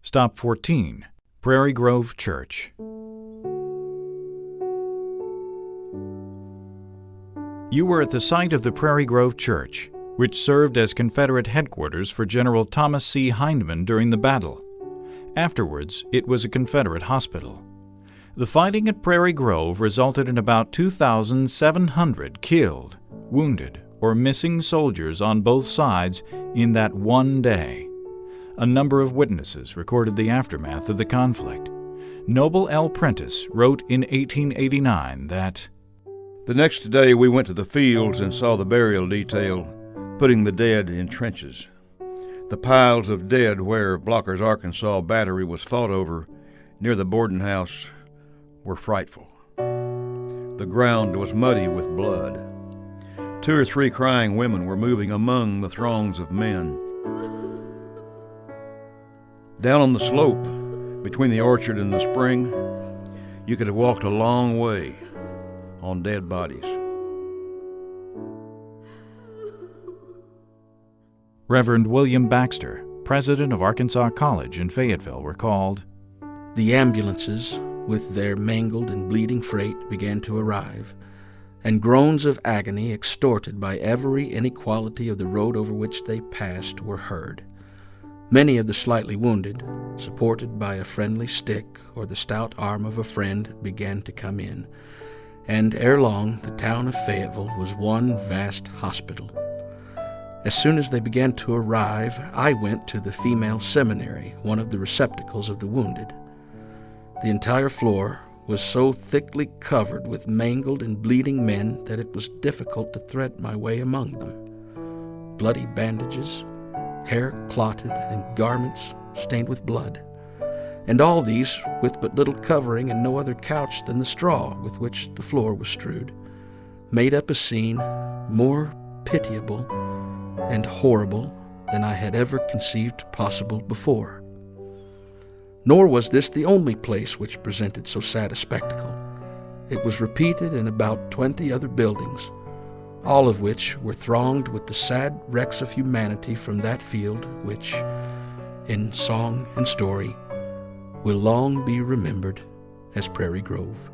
Stop 14, Prairie Grove Church. You were at the site of the Prairie Grove Church, which served as Confederate headquarters for General Thomas C. Hindman during the battle. Afterwards, it was a Confederate hospital. The fighting at Prairie Grove resulted in about 2,700 killed, wounded, or missing soldiers on both sides in that one day. A number of witnesses recorded the aftermath of the conflict. Noble L. Prentice wrote in 1889 that, "The next day we went to the fields and saw the burial detail putting the dead in trenches. The piles of dead where Blocker's Arkansas battery was fought over near the boarding house were frightful. The ground was muddy with blood. 2 or 3 crying women were moving among the throngs of men. Down on the slope between the orchard and the spring, you could have walked a long way on dead bodies." Reverend William Baxter, president of Arkansas College in Fayetteville, recalled, "The ambulances, with their mangled and bleeding freight, began to arrive, and groans of agony extorted by every inequality of the road over which they passed were heard. Many of the slightly wounded, supported by a friendly stick or the stout arm of a friend, began to come in, and ere long the town of Fayetteville was one vast hospital. As soon as they began to arrive, I went to the female seminary, one of the receptacles of the wounded. The entire floor was so thickly covered with mangled and bleeding men that it was difficult to thread my way among them. Bloody bandages, hair clotted, and garments stained with blood, and all these with but little covering and no other couch than the straw with which the floor was strewed, made up a scene more pitiable and horrible than I had ever conceived possible before. Nor was this the only place which presented so sad a spectacle. It was repeated in about 20 other buildings, all of which were thronged with the sad wrecks of humanity from that field which, in song and story, will long be remembered as Prairie Grove."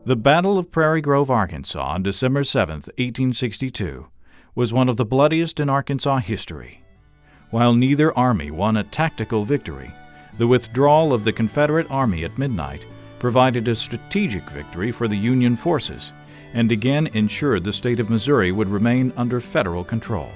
The Battle of Prairie Grove, Arkansas, on December 7, 1862, was one of the bloodiest in Arkansas history. While neither army won a tactical victory, the withdrawal of the Confederate Army at midnight provided a strategic victory for the Union forces and again ensured the state of Missouri would remain under federal control.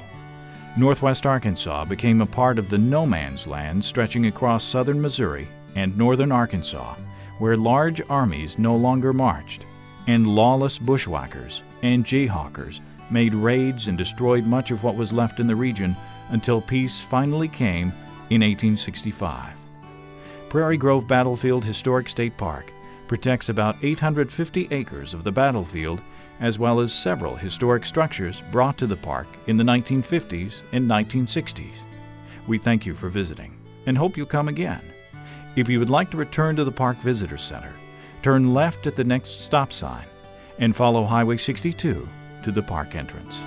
Northwest Arkansas became a part of the no man's land stretching across southern Missouri and northern Arkansas, where large armies no longer marched, and lawless bushwhackers and jayhawkers made raids and destroyed much of what was left in the region until peace finally came in 1865. Prairie Grove Battlefield Historic State Park protects about 850 acres of the battlefield, as well as several historic structures brought to the park in the 1950s and 1960s. We thank you for visiting and hope you'll come again. If you would like to return to the Park Visitor Center, turn left at the next stop sign and follow Highway 62 to the park entrance.